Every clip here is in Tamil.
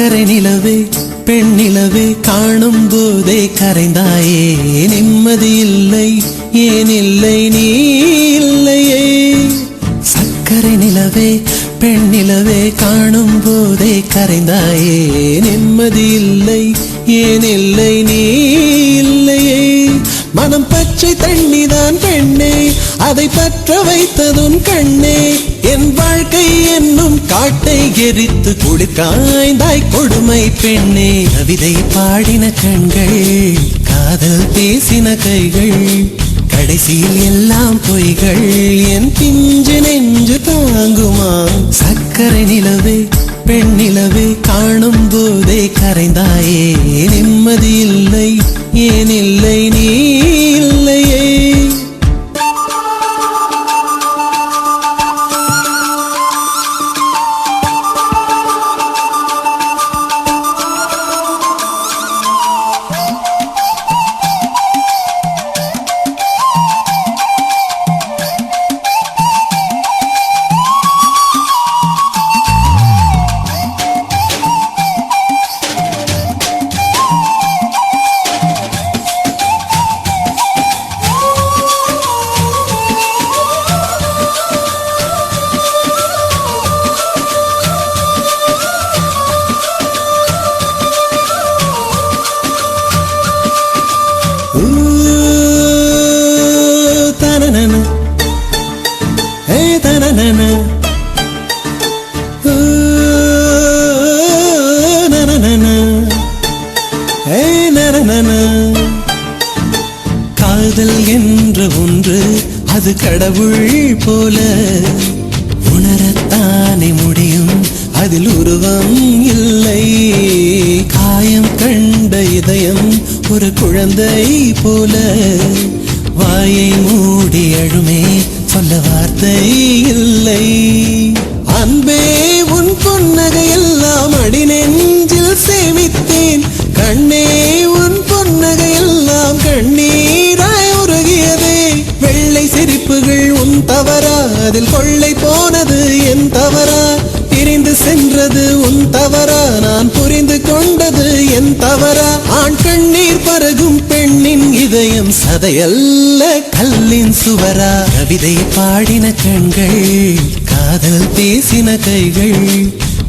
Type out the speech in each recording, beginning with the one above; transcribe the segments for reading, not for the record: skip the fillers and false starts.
சக்கரை நிலவே பெண் நிலவே காணும் போதே கரைந்தாயே நிம்மதி இல்லை ஏன் இல்லை நீ இல்லையே சக்கரை நிலவே பெண் நிலவே காணும் போதே கரைந்தாயே நிம்மதி இல்லை ஏன் இல்லை நீ இல்லையே மனம் பச்சை தண்ணிதான் பெண்ணே அதை பற்ற வைத்ததும் கண்ணே என் வாழ்க்கை என்னும் காட்டை எரித்து குளிர்காய்ந்தாய் கொடுமை பெண்ணே கவிதை பாடின கண்கள் காதல் பேசின கைகள் கடைசியில் எல்லாம் பொய்கள் என் பிஞ்சு நெஞ்சு தாங்குமா சக்கரை நிலவே பெண் நிலவே காணும் போதே கரைந்தாயே நிம்மதி இல்லை ஏன் இல்லை நீ இல்லையே காதல் என்ற ஒன்று அது கடவுள் போல உணரத்தானே முடியும் அதில் உருவம் இல்லை காயம் கண்ட இதயம் ஒரு குழந்தை போல வாயை மூடி அழுமே சொல்ல வார்த்தை இல்லை அன்பே உன் பொன்னகை எல்லாம் அடி நெஞ்சில் சேமித்தேன் கண்ணே உன் பொன்னகை எல்லாம் கண்ணீராய் உருகியதே வெள்ளை சிரிப்புகள் உன் தவறா அதில் கொள்ளை போனது என் தவறா பிரிந்து சென்றது உன் தவறா நான் புரிந்து கொண்டது என் தவறா ஆண் கண்ணீர் பருகும் பெண்ணின் இதயம் சதையல்ல கல்லின் சுவரா கவிதை பாடின கண்கள் காதல் பேசின கைகள்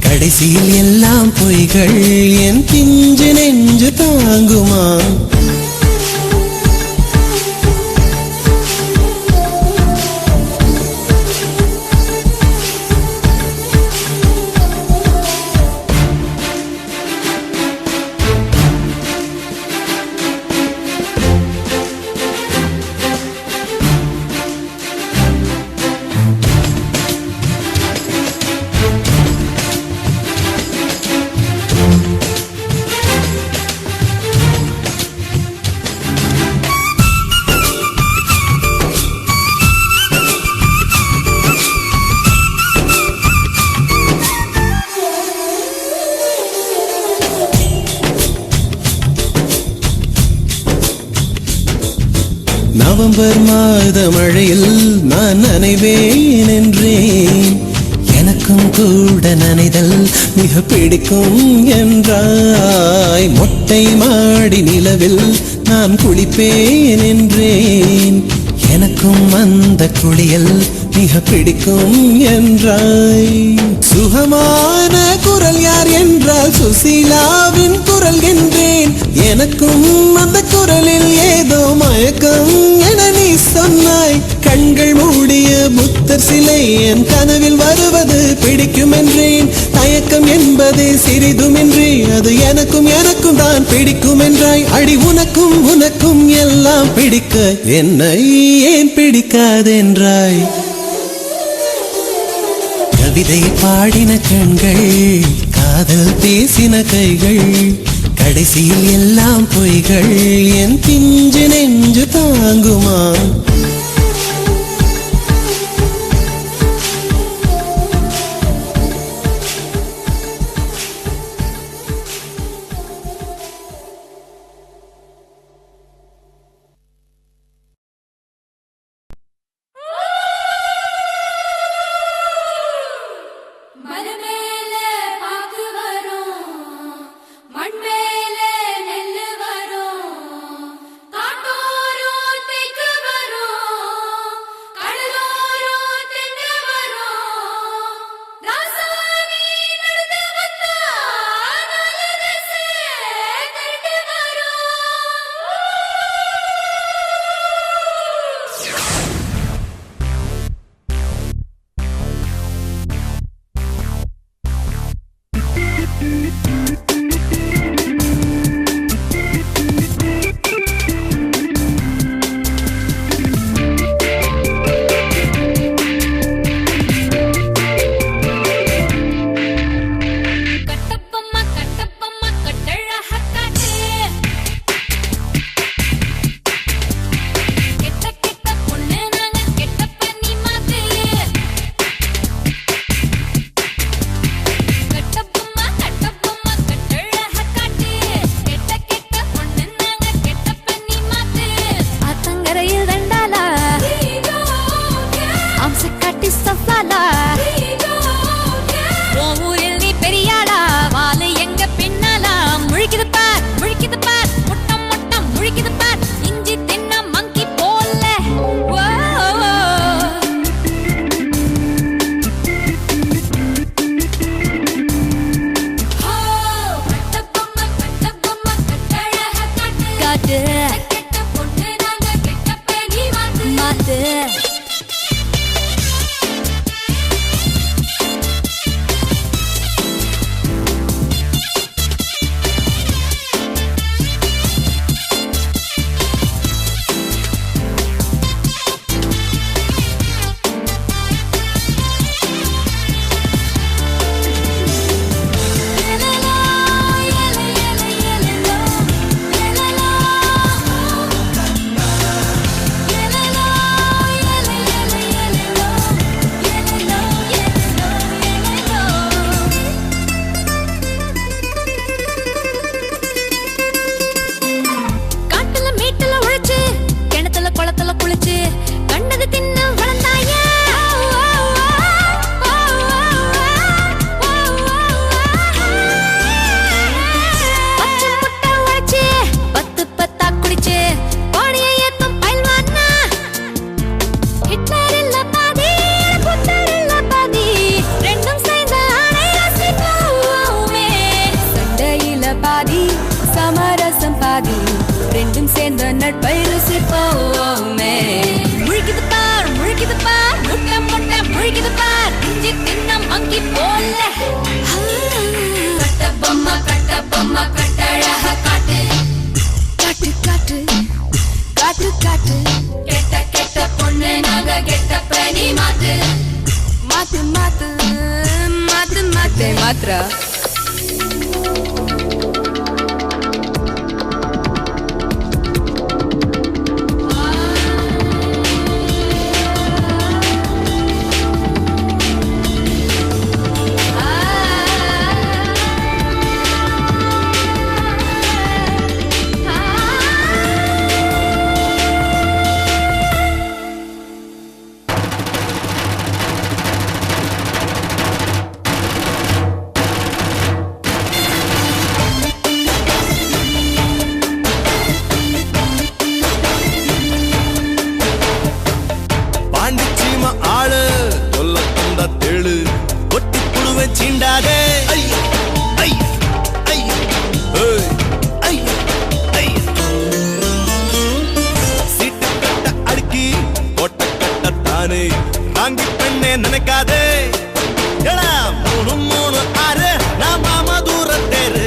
கடைசியில் எல்லாம் பொய்கள் என் பிஞ்சு நெஞ்சு தாங்குமா நவம்பர் மாத மழையில் நான் நனைவேன் என்றேன் எனக்கும் கூட நனைதல் மிக பிடிக்கும் என்றாய் மொட்டை மாடி நிலவில் நான் குளிப்பேன் என்றேன் எனக்கும் அந்த குளியல் மிக பிடிக்கும் என்றாய் சுகமான குரல் யார் என்றால் சுசீலாவின் குரல் என்றேன் எனக்கும் அந்த குரலில் ஏதோ மயக்கம் என நீ சொன்னாய் கண்கள் மூடிய புத்தர் சிலை என் கனவில் வருவது பிடிக்கும் என்றேன் தயக்கம் என்பதே சிறிதுமின்றி அது எனக்கும் தான் பிடிக்கும் என்றாய் அடி உனக்கும் உனக்கும் எல்லாம் பிடிக்க என்னை ஏன் பிடிக்காதென்றாய் கவிதை பாடின கண்கள் காதல் பேசின கைகள் கடைசியில் எல்லாம் பொய்கள் என் பிஞ்சு நெஞ்சு தாங்குமா மனமேல பாக்கு வரும் சவாலா ஊரில் நீ பெரியாளா வாலு எங்க பின்னாலா முழிக்குது பார் முட்டம் முட்டம் முழிக்குது பார் இஞ்சி தின்ன மங்கி போல காட்டு மாத்து ரெண்டும் சேர்ந்த நட்பை ருசிப்போமே முழிக்குது பார் முட்டம் முட்டம் முழிக்குது பார் இஞ்சி தின்ன மங்கி போல கட்ட பொம்மை கட்டழக காட்டு காட்டு காட்டு காட்டு காட்டு கெட்ட பொண்ணு நாங்க கெட்ட பனி மாத்து மாத்து மாத்து மாத்து மாத்து மாத்ரா சீண்டாதே சீட்டு கட்ட அடுக்கி போட்ட கட்டத்தானே வாங்கி பெண்ணே நினைக்காதே மூணு மூணு ஆறு நான் மாமா தூரத்தேரு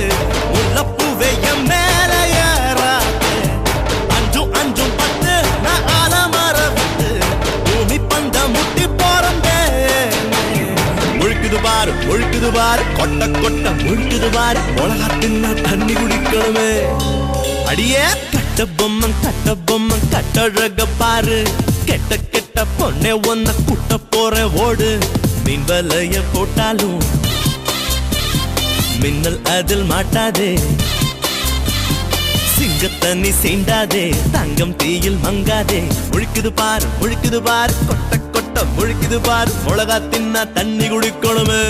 முல்லப்பூவே என் மேல ஏறாதே அஞ்சும் அஞ்சும் பத்து நான் ஆலமர விட்டு பூமி பந்த முட்டி போறந்தே முழுக்குது பாரு கொட்ட கொட்ட முழுக்குது பாரு உலகா தின்னா தண்ணி குடிக்கணுமே அடியே கட்ட பொம்மை கட்டழக பாரு கெட்ட கெட்ட பொண்ணே ஒன்ன குட்ட போற ஓடு மீன் வலைய போட்டாலும் மின்னல் அதில் மாட்டாதே சிங்கத்தண்ணி சீண்டாதே தங்கம் தீயில் மங்காதே முழுக்குது பாரு கொட்ட கொட்ட முழுக்குது பாரு உலகா தின்னா தண்ணி குடிக்கணுமே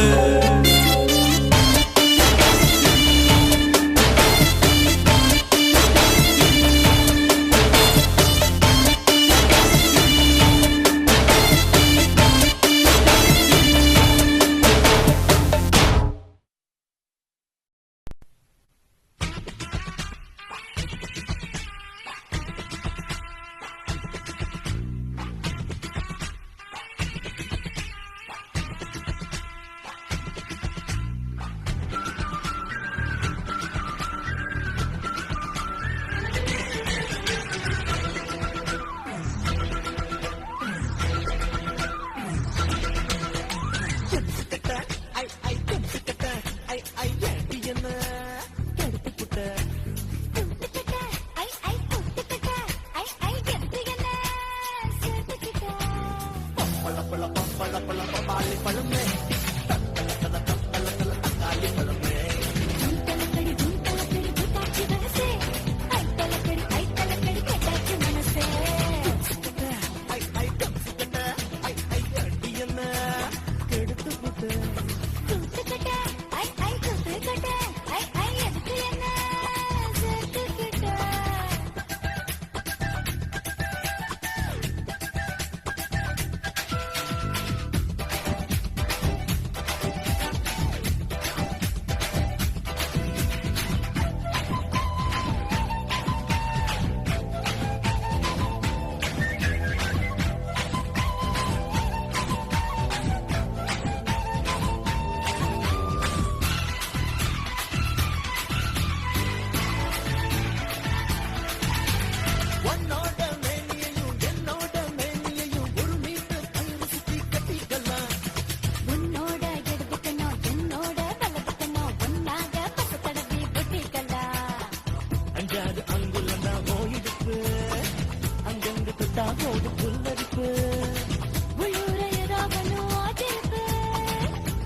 தொட்டா போது புல்லரிப்பு உள்ளூர ஏதாவனும் ஆச்சிருப்பு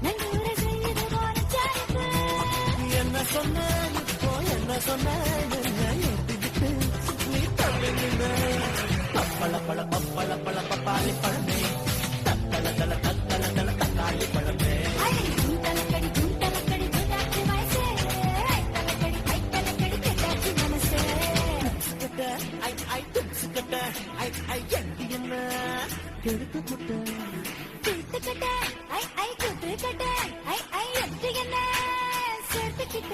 நல்லூர செய்யுது வாரச்சாரிப்பு என்ன சொன்ன இப்போ என்ன சொன்ன என்ன ஏத்திக்கிட்டு நீ தள்ளி நின்ன பப்பள பழ பப்பள பழ பப்பாளி பழமே தத்தல தல தத்தல தல தக்காளி பழமே தலக்கடி தலக்கடி துண்டாச்சு வயசே தலக்கடி கெட்டாச்சு மனசே ஐ ஐ துப்சுக்கட்ட ஐ ஐ எட்டி என்ன கெடுத்து முட்டை குத்துக்கிட்ட ஐ குத்துக்கிட்ட ஐ எப்படி என்ன சேர்த்துக்கிட்ட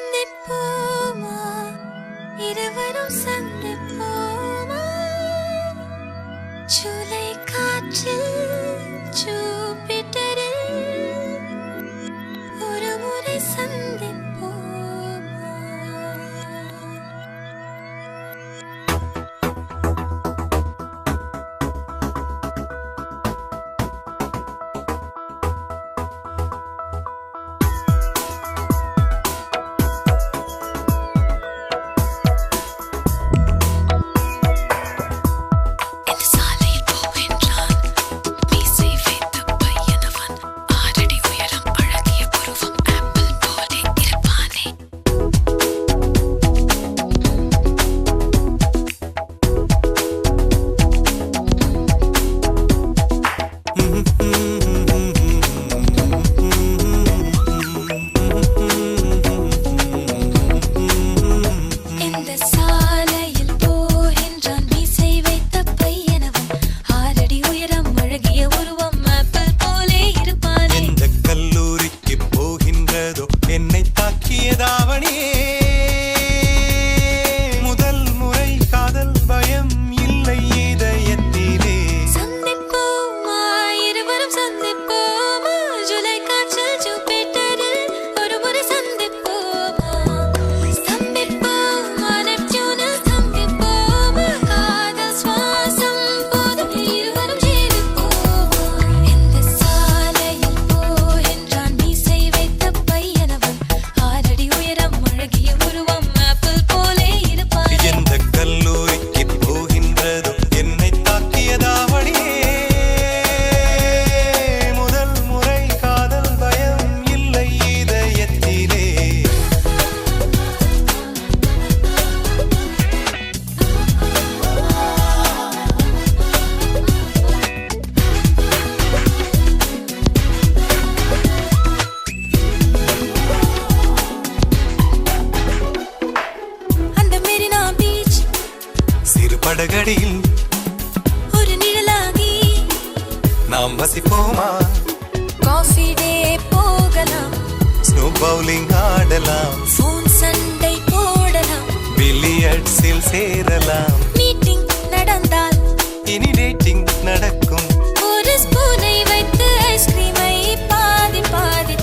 சந்திப்போமா இருவரும் சந்திப்போமா ஜூலை காற்றில் ஜூபிட்டரில் ஒரு முறை சந்திப்போமா படகடியில் ஒரு நிழலாகி நாம் வசிப்போமா காஃபி டே போகலாம் ஸ்னோ பவுலிங் ஆடலாம் ஃபோன் சண்டை போடலாம் பில்லியர்ட்ஸில் சேரலாம் மீட்டிங் நடந்தால் இனி டேட்டிங் நடக்கும் ஒரு ஸ்பூனை வைத்து ஐஸ்கிரீமை பாதி பாதி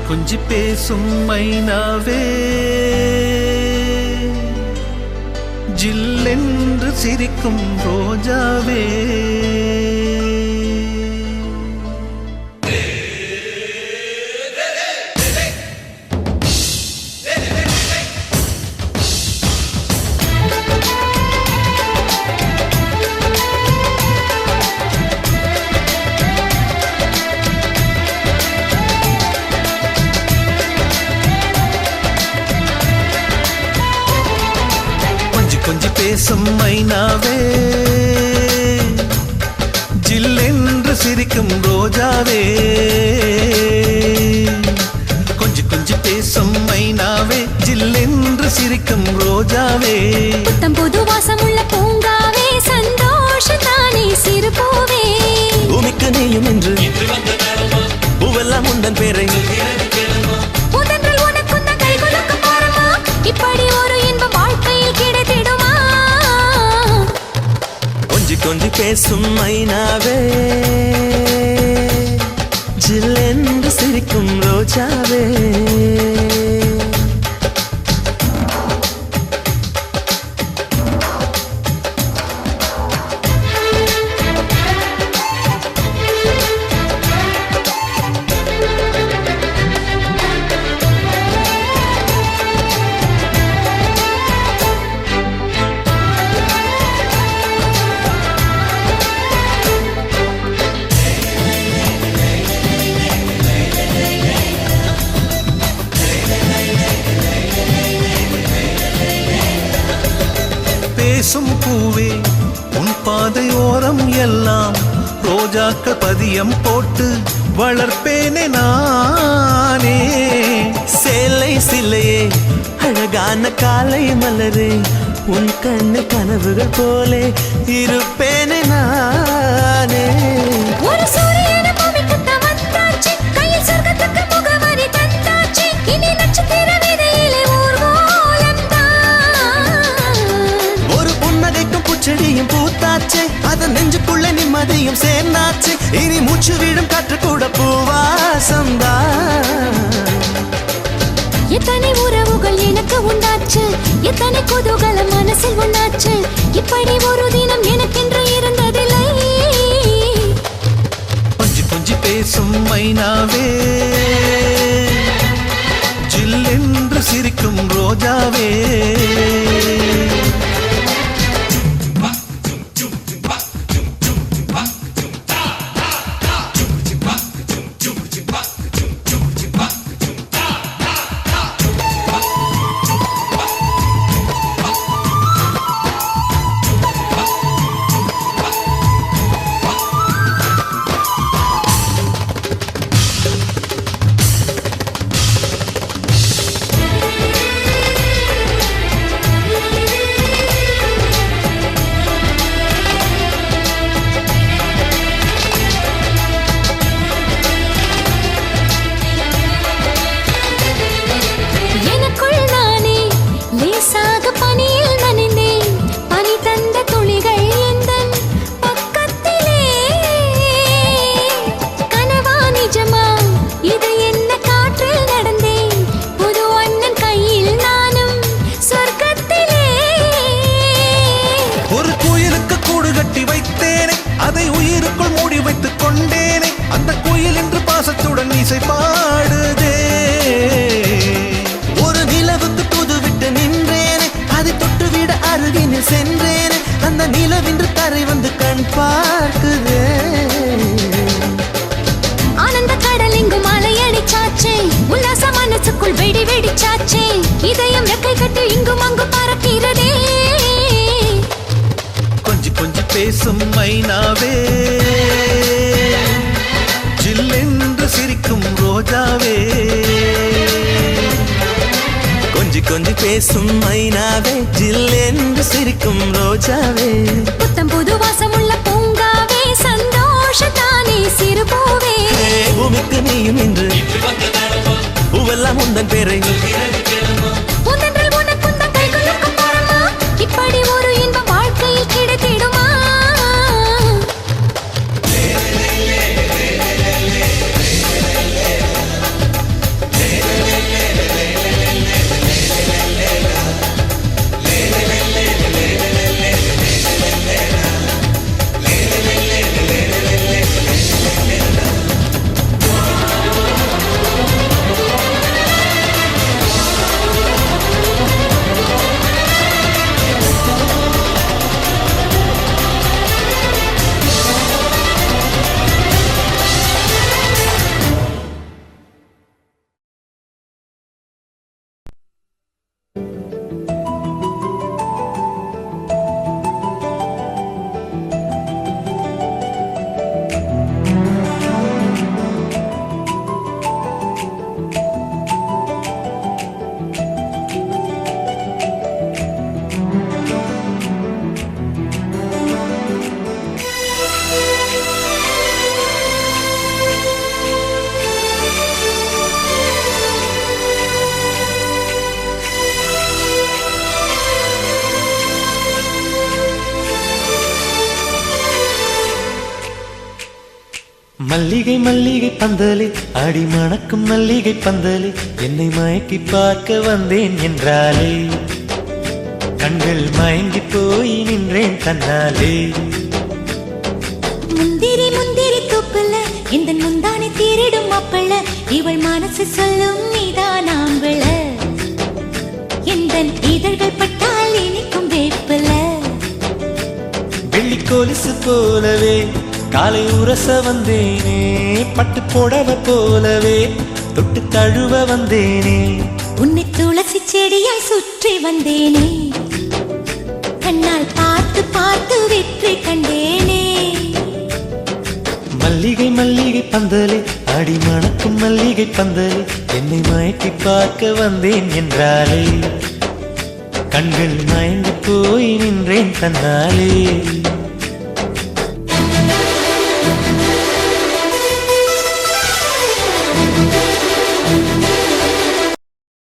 கொஞ்சி பேசும் மைனாவே ஜில்லென்று சிரிக்கும் ரோஜாவே கொஞ்சி பேசும் மைனாவே ஜில்லென்று சிரிக்கும் ரோஜாவே கொஞ்சி கொஞ்சி பேசும் மைனாவே ஜில்லென்று சிரிக்கும் ரோஜாவே புத்தம் புது வாசமுள்ள பூங்காவே சந்தோஷத்தானே சிறு பூவே பூமிக்கு நீயும் என்று பூவெல்லாம் உந்தன் பேரை முதன்றில் உனக்குந்த கை குலுக்கும் பாரமா இப்படி ஒரு இன்பம் வாழ்க்கையில் கிடைத்திடுமா கொஞ்சி கொஞ்சி பேசும் மைனாவே ஜில்லென்று சிரிக்கும் ரோஜாவே பேசும் பூவே உன் பாதையோரம் எல்லாம் ரோஜாக்கள் பதியம் போட்டு வளர்ப்பேனே நானே சேலை சிலையே அழகான காலை மலரே உன் கண்ணு கனவுகள் போலே இருப்பேனே நானே ஒரு சூரியன பூமிக்கு வந்தாச்சு கையில் சொர்க்கத்துக்கு முகவரி தந்தாச்சு இனி நட்சத்திர விதையிலே ஊர்வலம் தான் ஒரு புன்னகைக்கும் பூச்செடியும் பூத்தாச்சு அதன் நெஞ்சுக்குள்ள நிம்மதியும் சேர்ந்தாச்சு இனி மூச்சு வீடும் காற்று கூட பூவாசம்தான் எத்தனை உறவுகள் எனக்கு உண்டாச்சு எத்தனை குதூகலம் மனசில் உண்டாச்சு இப்படி ஒரு தினம் எனக்கென்று இருந்ததில்லை கொஞ்சி கொஞ்சி பேசும் மைனாவே ஜில்லென்று சிரிக்கும் ரோஜாவே அதை உயிருக்குள் மூடி வைத்துக் கொண்டேனே அந்த கோயில் என்று பாசத்துடன் இசை பாடுதே ஒரு நிலவுக்கு தூதுவிட்டு நின்றேனே அதை தொட்டுவிட அருகினில் சென்றேனே அந்த நிலவின்று தரை வந்து கண் பார்க்குதே ஆனந்த கடல் இங்கு மலையடிச்சாச்சே உல்லாச மனசுக்குள் வெடி வெடிச்சாச்சே இதயம் ரெக்கை கட்டி இங்கும் அங்கும் பறக்கிறதே கொஞ்சி கொஞ்சி பேசும் மைனாவே ஜில்லென்று சிரிக்கும் ரோஜாவே கொஞ்சி கொஞ்சி பேசும் மைனாவே ஜில்லென்று சிரிக்கும் ரோஜாவே புத்தம் புது வாசமுள்ள பூங்காவே சந்தோஷத்தானே சிறு பூவே பூமிக்கு நீயும் என்று பூவெல்லாம் உந்தன் பேரை உந்தன்றில் உனக்குந்த கை குலுக்கும் பாரமா இப்படி ஒரு இன்பம் வாழ்க்கையில் கிடைத்திடுமா மல்லிகை மல்லிகை பந்தலே அடி மணக்கும் மல்லிகை பந்தலே என்னை மயக்கி பார்க்க வந்தேன் என்றாலே கண்கள் மயங்கி போய் நின்றேன் தன்னாலே முந்திரி முந்திரி தூப்புல இந்த முந்தானை தீரிடும் மாப்பிள்ள இவள் மனசு சொல்லும் நீதான் ஆம்பள எந்த இதழ்கள் பட்டால் இனிக்கும் வேப்பில வெள்ளி கொலுசு போலவே காலை உரச வந்தேனே பட்டு புடவ போலவே தொட்டு தழுவ வந்தேனே உன்னை துளசி செடியாய் சுற்றி வந்தேனே கண்ணால் பார்த்து பார்த்து வெற்றி கண்டேனே மல்லிகை மல்லிகை பந்தலே அடி மணக்கும் மல்லிகை பந்தலே என்னை மயக்கி பார்க்க வந்தேன் என்றாலே கண்கள் மயங்கி போய் நின்றேன் தன்னாலே